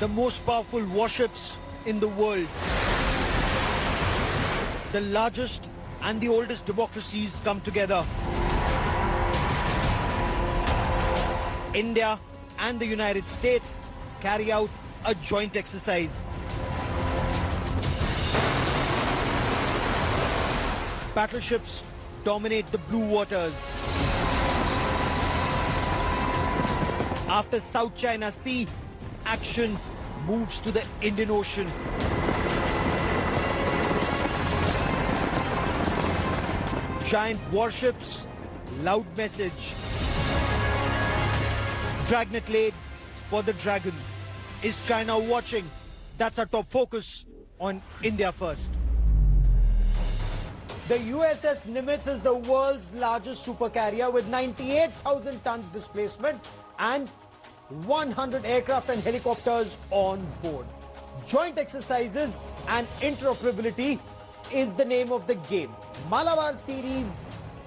the most powerful warships in the world. The largest and the oldest democracies come together. India and the United States carry out a joint exercise. Battleships dominate the blue waters. After South China Sea, action moves to the Indian Ocean. Giant warships, loud message. Dragnet laid for the dragon. Is China watching? That's our top focus on India First. The USS Nimitz is the world's largest supercarrier with 98,000 tons displacement and 100 aircraft and helicopters on board. Joint exercises and interoperability is the name of the game. Malabar series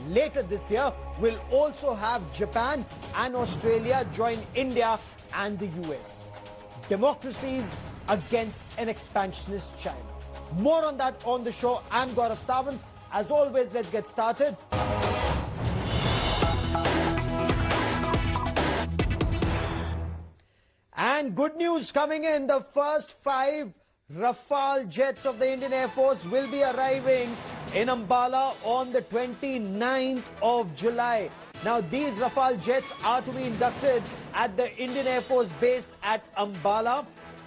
later this year will also have Japan and Australia join India and the US. Democracies against an expansionist China. More on that on the show. I'm Gaurav Sawant. As always, let's get started. And good news coming in. The first 5 Rafale jets of the Indian Air Force will be arriving in Ambala on the 29th of July. Now, these Rafale jets are to be inducted at the Indian Air Force base at Ambala.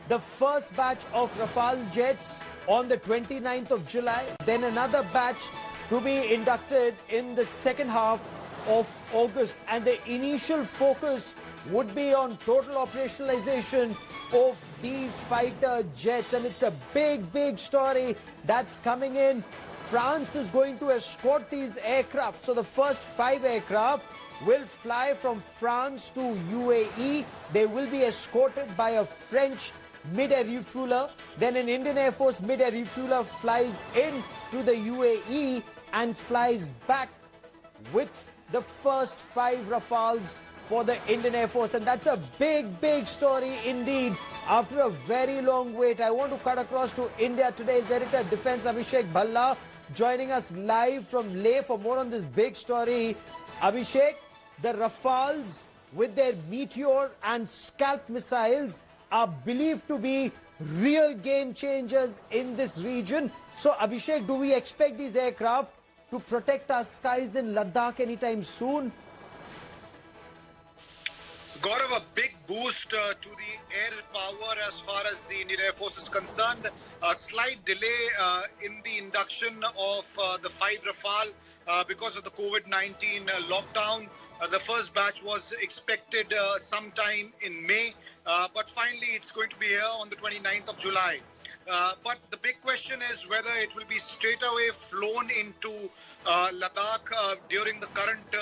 The first batch of Rafale jets on the 29th of July. Then another batch to be inducted in the second half of August. And the initial focus would be on total operationalization of these fighter jets. And it's a big story that's coming in. France is going to escort these aircraft. So the first 5 aircraft will fly from France to UAE. They will be escorted by a French mid-air refueler. Then an Indian Air Force mid-air refueler flies in to the UAE and flies back with the first 5 Rafales for the Indian Air Force. And that's a big story indeed. After a very long wait, I want to cut across to India. Today's Editor of Defense Abhishek Bhalla joining us live from Leh for more on this big story. Abhishek, the Rafales with their Meteor and Scalp missiles are believed to be real game changers in this region. So Abhishek, do we expect these aircraft to protect our skies in Ladakh anytime soon? Gaurav, a big boost to the air power as far as the Indian Air Force is concerned. A slight delay in the induction of the 5 Rafale because of the COVID-19 lockdown. The first batch was expected sometime in May, but finally it's going to be here on the 29th of July. But the big question is whether it will be straight away flown into Ladakh during the current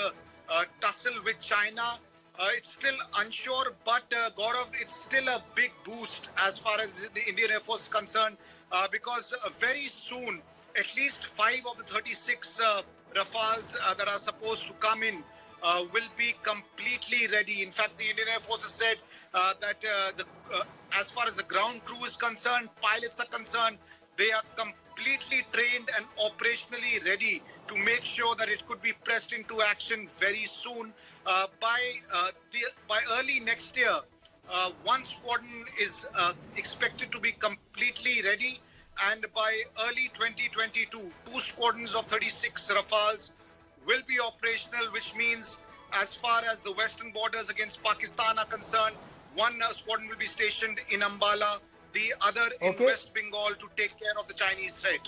tussle with China. It's still unsure, but Gaurav, it's still a big boost as far as the Indian Air Force is concerned because very soon, at least 5 of the 36 Rafales that are supposed to come in will be completely ready. In fact, the Indian Air Force has said that as far as the ground crew is concerned, pilots are concerned, they are completely trained and operationally ready to make sure that it could be pressed into action very soon. By early next year, one squadron is expected to be completely ready, and by early 2022, 2 squadrons of 36 Rafales will be operational, which means as far as the western borders against Pakistan are concerned, one squadron will be stationed in Ambala, the other in West Bengal to take care of the Chinese threat.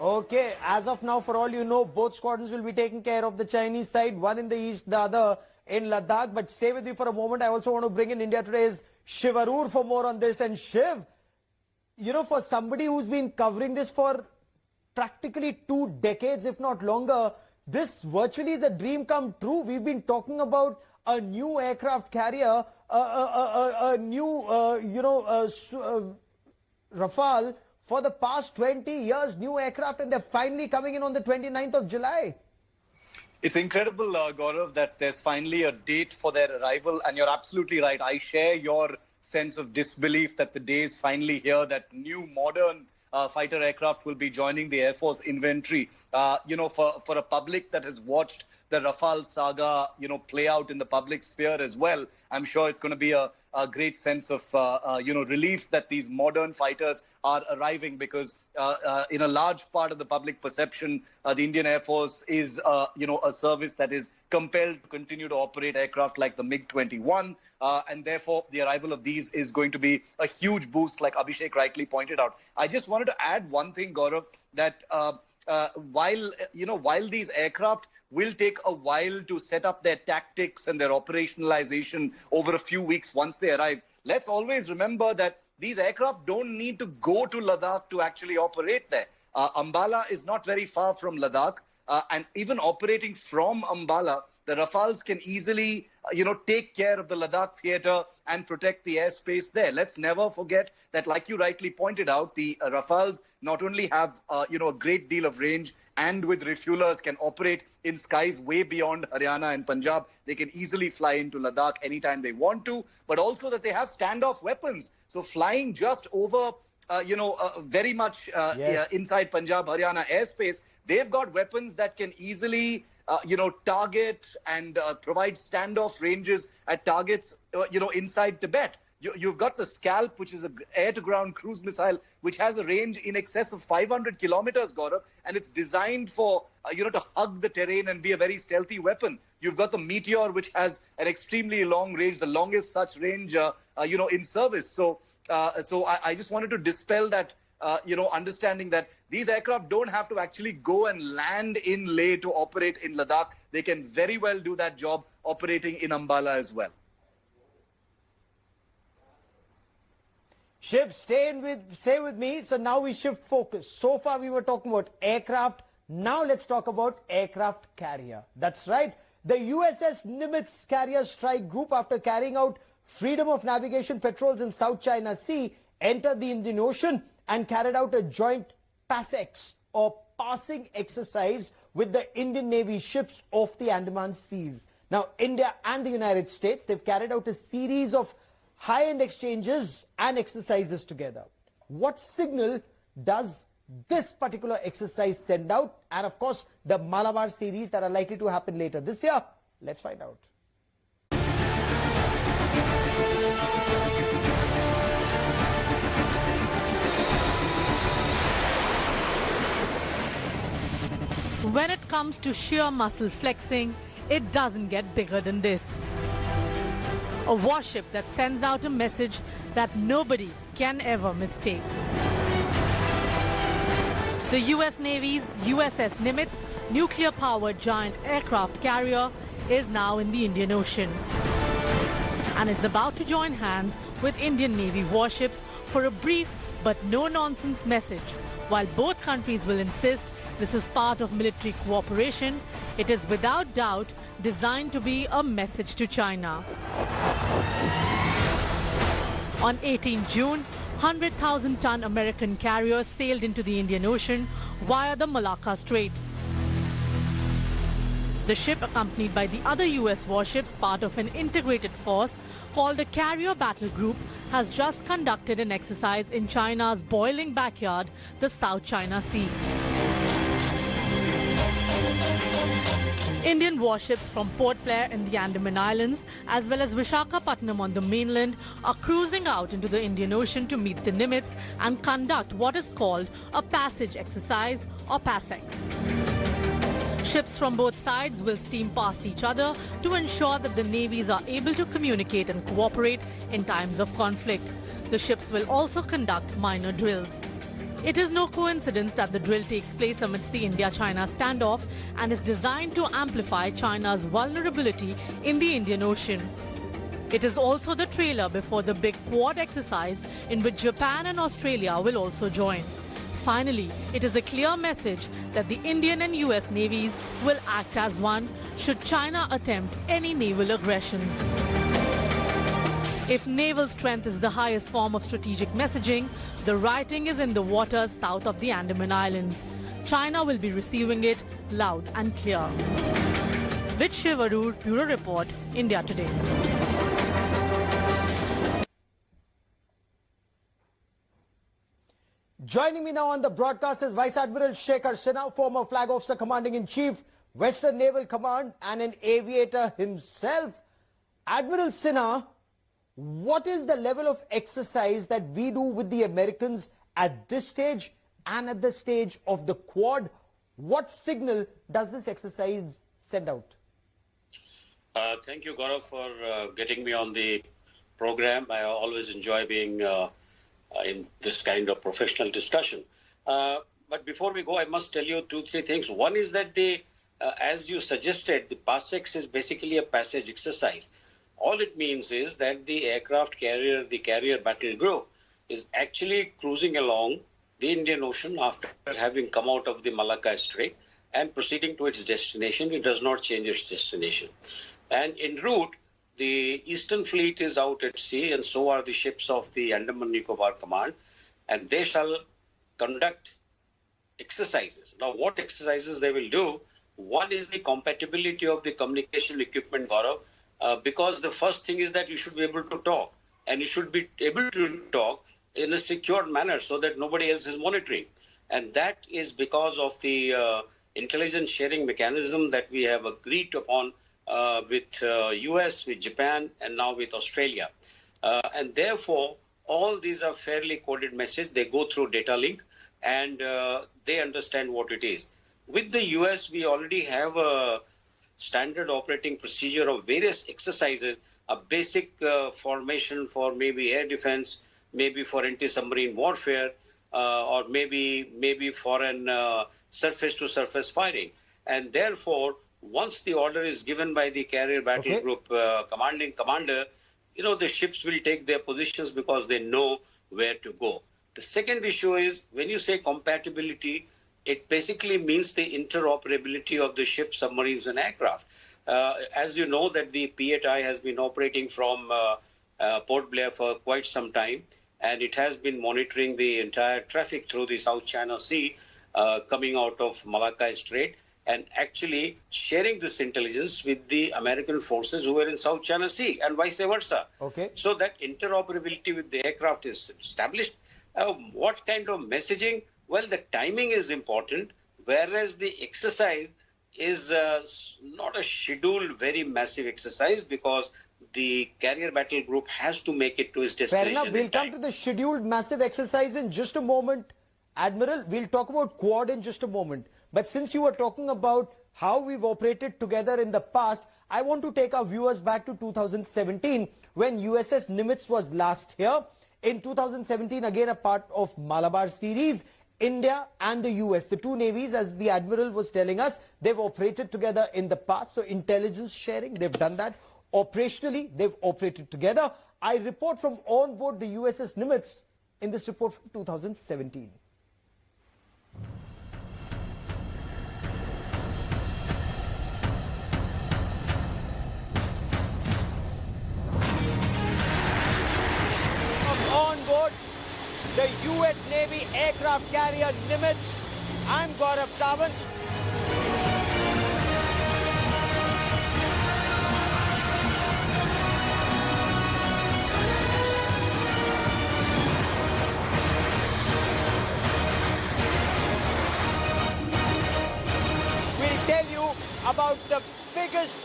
Okay, as of now, for all you know, both squadrons will be taking care of the Chinese side, one in the east, the other in Ladakh. But stay with me for a moment. I also want to bring in India Today's Shiv Arur for more on this. And Shiv, you know, for somebody who's been covering this for practically 2 decades, if not longer, this virtually is a dream come true. We've been talking about a new aircraft carrier, a new, Rafale for the past 20 years, new aircraft, and they're finally coming in on the 29th of July. It's incredible, Gaurav, that there's finally a date for their arrival. And you're absolutely right. I share your sense of disbelief that the day is finally here, that new modern fighter aircraft will be joining the Air Force inventory. For a public that has watched the Rafale saga, play out in the public sphere as well, I'm sure it's going to be a great sense of, relief that these modern fighters are arriving, because in a large part of the public perception, the Indian Air Force is, a service that is compelled to continue to operate aircraft like the MiG-21. And therefore, the arrival of these is going to be a huge boost, like Abhishek rightly pointed out. I just wanted to add one thing, Gaurav, that while these aircraft will take a while to set up their tactics and their operationalization over a few weeks once they arrive, let's always remember that these aircraft don't need to go to Ladakh to actually operate there. Ambala is not very far from Ladakh. And even operating from Ambala, the Rafales can easily, take care of the Ladakh theatre and protect the airspace there. Let's never forget that, like you rightly pointed out, the Rafales not only have, a great deal of range, and with refuelers can operate in skies way beyond Haryana and Punjab. They can easily fly into Ladakh anytime they want to, but also that they have standoff weapons. So flying just over, very much inside Punjab, Haryana airspace, they've got weapons that can easily, target and provide standoff ranges at targets, inside Tibet. You've got the Scalp, which is an air-to-ground cruise missile, which has a range in excess of 500 kilometers, Gaurav, and it's designed for, to hug the terrain and be a very stealthy weapon. You've got the Meteor, which has an extremely long range, the longest such range, in service. So I just wanted to dispel that, understanding that these aircraft don't have to actually go and land in Leh to operate in Ladakh. They can very well do that job operating in Ambala as well. Shiv, stay with me. So now we shift focus. So far we were talking about aircraft. Now let's talk about aircraft carrier. That's right. The USS Nimitz carrier strike group, after carrying out freedom of navigation patrols in South China Sea, entered the Indian Ocean and carried out a joint PASEX, or passing exercise, with the Indian Navy ships off the Andaman seas. Now, India and the United States, they've carried out a series of high-end exchanges and exercises together. What signal does this particular exercise send out? And of course, the Malabar series that are likely to happen later this year. Let's find out. When it comes to sheer muscle flexing, it doesn't get bigger than this. A warship that sends out a message that nobody can ever mistake. The US Navy's USS Nimitz, nuclear-powered giant aircraft carrier, is now in the Indian Ocean and is about to join hands with Indian Navy warships for a brief but no-nonsense message. While both countries will insist this is part of military cooperation, it is without doubt designed to be a message to China. On 18 June, 100,000-ton American carrier sailed into the Indian Ocean via the Malacca Strait. The ship, accompanied by the other US warships, part of an integrated force called the Carrier Battle Group, has just conducted an exercise in China's boiling backyard, the South China Sea. Indian warships from Port Blair in the Andaman Islands, as well as Visakhapatnam on the mainland, are cruising out into the Indian Ocean to meet the Nimitz and conduct what is called a passage exercise, or PASEX. Ships from both sides will steam past each other to ensure that the navies are able to communicate and cooperate in times of conflict. The ships will also conduct minor drills. It is no coincidence that the drill takes place amidst the India-China standoff and is designed to amplify China's vulnerability in the Indian Ocean. It is also the trailer before the big Quad exercise in which Japan and Australia will also join. Finally, it is a clear message that the Indian and US navies will act as one should China attempt any naval aggressions. If naval strength is the highest form of strategic messaging, the writing is in the waters south of the Andaman Islands. China will be receiving it loud and clear. With Shivarur, Bureau Report, India Today. Joining me now on the broadcast is Vice Admiral Shekhar Sinha, former Flag Officer Commanding-in-Chief, Western Naval Command, and an aviator himself. Admiral Sinha, what is the level of exercise that we do with the Americans at this stage and at the stage of the Quad? What signal does this exercise send out? Thank you, Gaurav, for getting me on the program. I always enjoy being in this kind of professional discussion. But before we go, I must tell you 2-3 things. One is that as you suggested, the PASEX is basically a passage exercise. All it means is that the aircraft carrier, the carrier battle group, is actually cruising along the Indian Ocean after having come out of the Malacca Strait and proceeding to its destination. It does not change its destination. And en route, the Eastern Fleet is out at sea, and so are the ships of the Andaman and Nicobar Command, and they shall conduct exercises. Now, what exercises they will do? One is the compatibility of the communication equipment, Gaurav, because the first thing is that you should be able to talk, and you should be able to talk in a secure manner so that nobody else is monitoring. And that is because of the intelligence sharing mechanism that we have agreed upon with US, with Japan, and now with Australia. And therefore, all these are fairly coded messages. They go through data link, and they understand what it is. With the US, we already have a standard operating procedure of various exercises, a basic formation for maybe air defense, maybe for anti-submarine warfare, or maybe for an surface-to-surface fighting. And therefore, once the order is given by the carrier battle group commanding commander, the ships will take their positions because they know where to go. The second issue is, when you say compatibility, it basically means the interoperability of the ships, submarines, and aircraft. As you know, that the P8I has been operating from Port Blair for quite some time, and it has been monitoring the entire traffic through the South China Sea coming out of Malacca Strait, and actually sharing this intelligence with the American forces who were in South China Sea, and vice versa. So that interoperability with the aircraft is established. What kind of messaging? Well, the timing is important, whereas the exercise is not a scheduled, very massive exercise, because the carrier battle group has to make it to its destination. Fair enough. We'll come to the scheduled massive exercise in just a moment. Admiral, we'll talk about Quad in just a moment. But since you were talking about how we've operated together in the past, I want to take our viewers back to 2017, when USS Nimitz was last here. In 2017, again a part of Malabar series, India and the US, the two navies, as the Admiral was telling us, they've operated together in the past. So intelligence sharing, they've done that. Operationally, they've operated together. I report from on board the USS Nimitz in this report from 2017. On board the US Navy aircraft carrier Nimitz, I'm Gaurav Sawant. We'll tell you about the biggest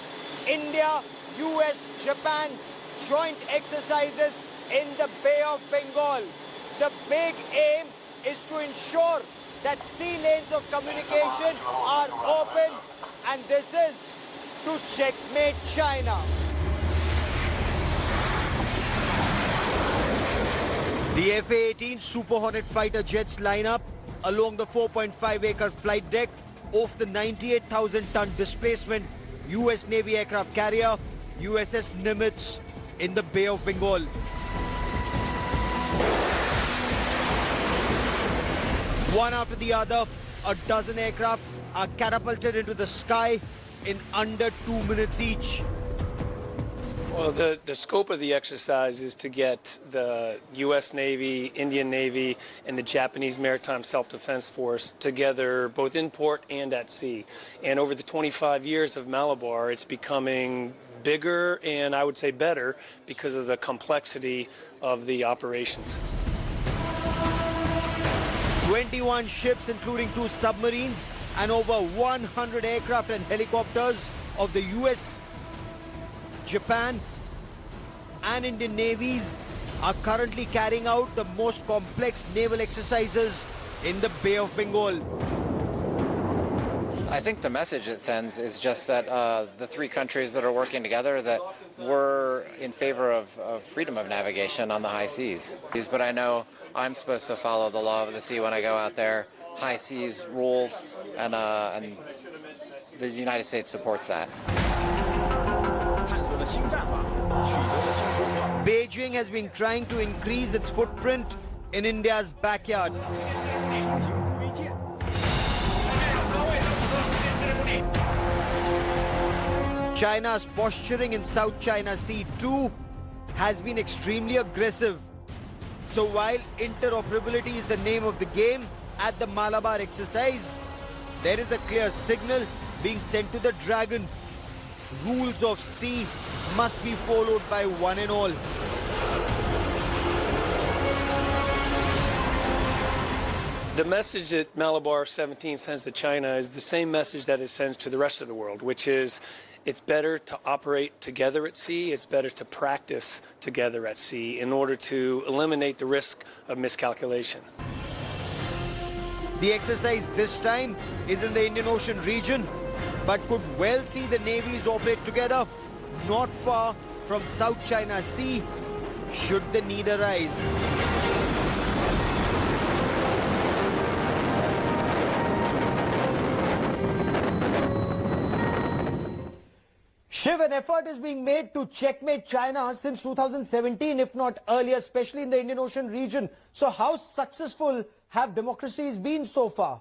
India-US-Japan joint exercises in the Bay of Bengal. The big aim is to ensure that sea lanes of communication are open, and this is to checkmate China. The F-A-18 Super Hornet fighter jets line up along the 4.5-acre flight deck of the 98,000-ton displacement US Navy aircraft carrier USS Nimitz in the Bay of Bengal. One after the other, a dozen aircraft are catapulted into the sky in under 2 minutes each. Well, the scope of the exercise is to get the U.S. Navy, Indian Navy, and the Japanese Maritime Self-Defense Force together both in port and at sea. And over the 25 years of Malabar, it's becoming bigger and I would say better because of the complexity of the operations. 21 ships, including 2 submarines, and over 100 aircraft and helicopters of the US, Japan, and Indian navies are currently carrying out the most complex naval exercises in the Bay of Bengal. I think the message it sends is just that the 3 countries that are working together, that we're in favor of freedom of navigation on the high seas. But I know I'm supposed to follow the law of the sea when I go out there, high seas rules, and the United States supports that. Beijing has been trying to increase its footprint in India's backyard. China's posturing in South China Sea too has been extremely aggressive. So while interoperability is the name of the game at the Malabar exercise, there is a clear signal being sent to the Dragon. Rules of sea must be followed by one and all. The message that Malabar 17 sends to China is the same message that it sends to the rest of the world, which is it's better to operate together at sea, it's better to practice together at sea in order to eliminate the risk of miscalculation. The exercise this time is in the Indian Ocean region, but could well see the navies operate together not far from South China Sea, should the need arise. Shiv, an effort is being made to checkmate China since 2017, if not earlier, especially in the Indian Ocean region. So how successful have democracies been so far?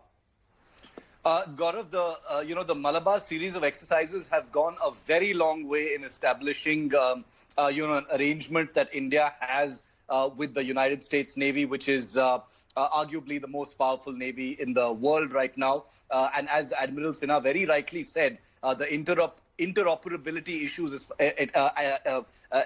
Gaurav, the Malabar series of exercises have gone a very long way in establishing, an arrangement that India has with the United States Navy, which is arguably the most powerful navy in the world right now. And as Admiral Sinha very rightly said, the interoperability issues,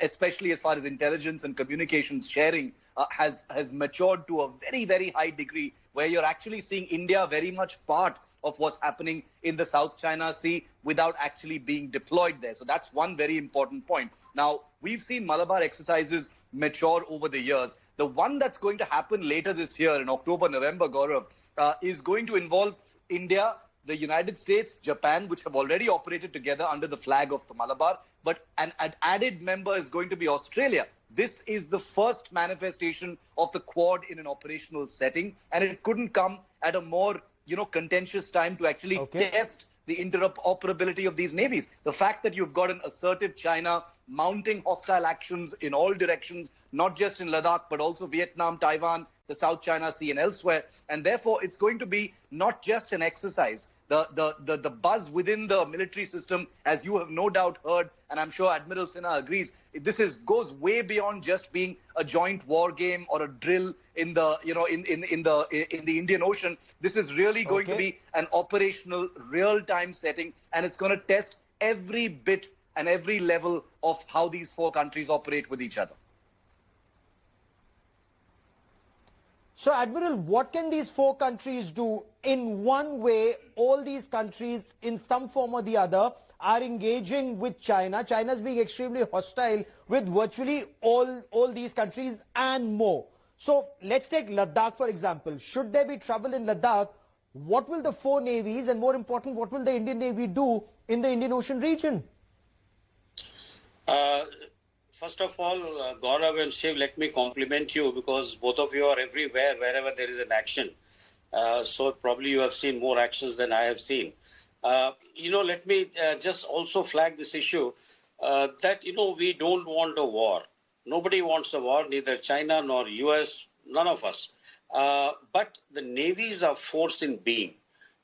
especially as far as intelligence and communications sharing, has matured to a very, very high degree, where you're actually seeing India very much part of what's happening in the South China Sea without actually being deployed there. So that's one very important point. Now, we've seen Malabar exercises mature over the years. The one that's going to happen later this year in October, November, Gaurav, is going to involve India, the United States, Japan, which have already operated together under the flag of the Malabar, but an added member is going to be Australia. This is the first manifestation of the Quad in an operational setting, and it couldn't come at a more contentious time to actually test the interoperability of these navies. The fact that you've got an assertive China mounting hostile actions in all directions, not just in Ladakh, but also Vietnam, Taiwan, the South China Sea and elsewhere. And therefore, it's going to be not just an exercise. The buzz within the military system, as you have no doubt heard, and I'm sure Admiral Sinha agrees, goes way beyond just being a joint war game or a drill in the Indian Ocean. This is really going to be an operational, real-time setting, and it's going to test every bit and every level of how these 4 countries operate with each other. So, Admiral, what can these 4 countries do? In one way, all these countries, in some form or the other, are engaging with China. China is being extremely hostile with virtually all these countries and more. So, let's take Ladakh, for example. Should there be trouble in Ladakh, what will the 4 navies, and more important, what will the Indian Navy do in the Indian Ocean region? First of all, Gaurav and Shiv, let me compliment you, because both of you are everywhere, wherever there is an action. So probably you have seen more actions than I have seen. Let me just also flag this issue that, we don't want a war. Nobody wants a war, neither China nor US, none of us. But the navies are force in being,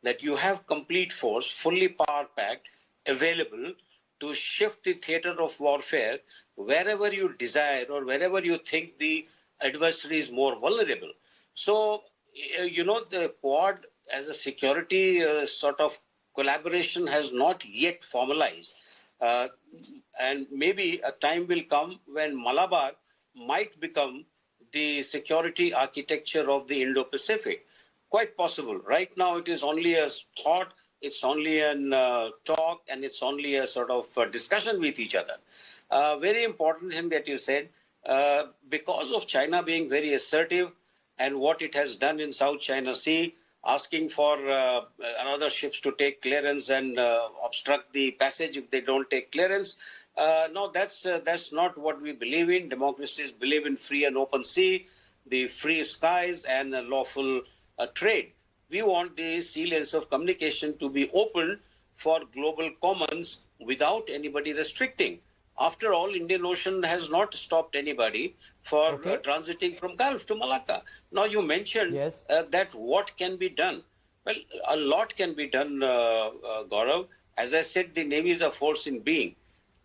that you have complete force, fully power packed, available to shift the theater of warfare wherever you desire or wherever you think the adversary is more vulnerable. So, the Quad as a security sort of collaboration has not yet formalized. And maybe a time will come when Malabar might become the security architecture of the Indo-Pacific. Quite possible. Right now, it is only a thought, it's only an talk, and it's only a sort of discussion with each other. Very important thing that you said, because of China being very assertive and what it has done in South China Sea, asking for other ships to take clearance and obstruct the passage if they don't take clearance. No, that's not what we believe in. Democracies believe in free and open sea, the free skies, and lawful trade. We want the sea lanes of communication to be open for global commons without anybody restricting. After all, Indian Ocean has not stopped anybody for transiting from Gulf to Malacca. Now, you mentioned that what can be done. Well, a lot can be done, Gaurav. As I said, the Navy is a force in being.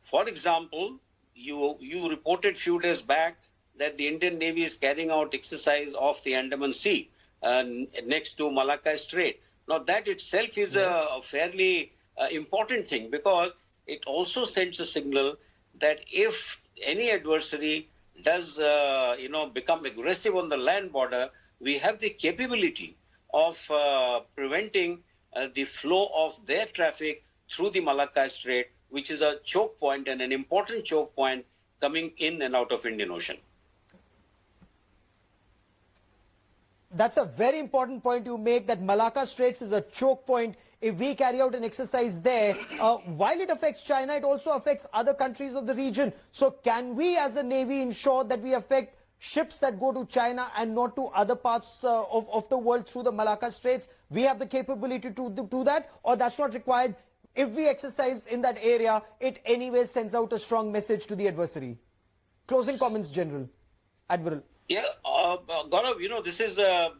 For example, you reported a few days back that the Indian Navy is carrying out exercise off the Andaman Sea next to Malacca Strait. Now, that itself is a fairly important thing, because it also sends a signal that if any adversary does, become aggressive on the land border, we have the capability of preventing the flow of their traffic through the Malacca Strait, which is a choke point and an important choke point coming in and out of Indian Ocean. That's a very important point you make, that Malacca Straits is a choke point. If we carry out an exercise there, while it affects China, it also affects other countries of the region. So can we as a Navy ensure that we affect ships that go to China and not to other parts of the world through the Malacca Straits? We have the capability to do that, or that's not required? If we exercise in that area, it anyway sends out a strong message to the adversary. Closing comments, Admiral. Yeah, Gaurav,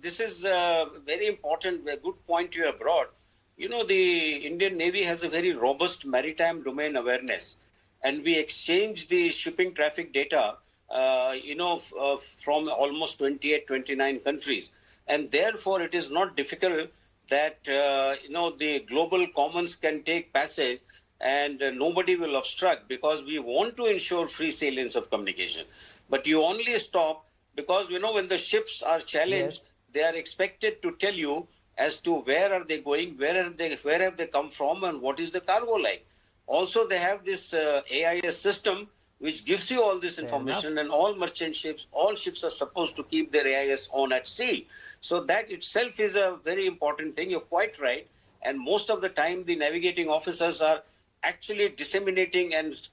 this is very important, a good point you have brought. The Indian Navy has a very robust maritime domain awareness, and we exchange the shipping traffic data, from almost 28, 29 countries. And therefore, it is not difficult that, the global commons can take passage and nobody will obstruct, because we want to ensure free salience of communication. But you only stop because, when the ships are challenged, they are expected to tell you as to where are they going, where have they come from, and what is the cargo like. Also, they have this AIS system which gives you all this information, and all merchant ships, all ships are supposed to keep their AIS on at sea. So that itself is a very important thing. You're quite right. And most of the time, the navigating officers are actually disseminating and,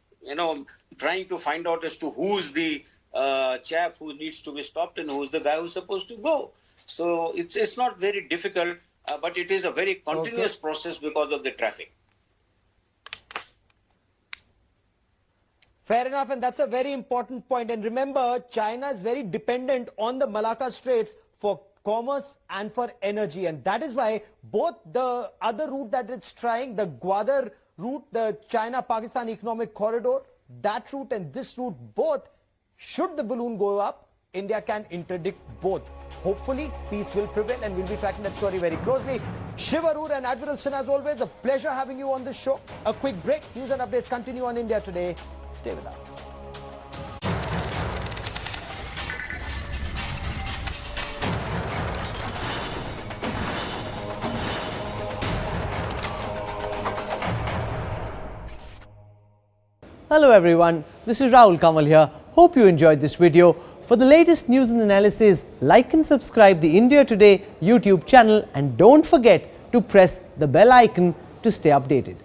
trying to find out as to who's the chap who needs to be stopped and who's the guy who's supposed to go. So it's not very difficult, but it is a very continuous process because of the traffic. Fair enough, and that's a very important point. And remember, China is very dependent on the Malacca Straits for commerce and for energy. And that is why both the other route that it's trying, the Gwadar route, the China-Pakistan Economic Corridor, that route and this route, both, should the balloon go up, India can interdict both. Hopefully, peace will prevail, and we'll be tracking that story very closely. Shiv Arur and Admiral Sinha, as always, a pleasure having you on this show. A quick break. News and updates continue on India Today. Stay with us. Hello everyone, this is Rahul Kamal here. Hope you enjoyed this video. For the latest news and analysis, like and subscribe the India Today YouTube channel, and don't forget to press the bell icon to stay updated.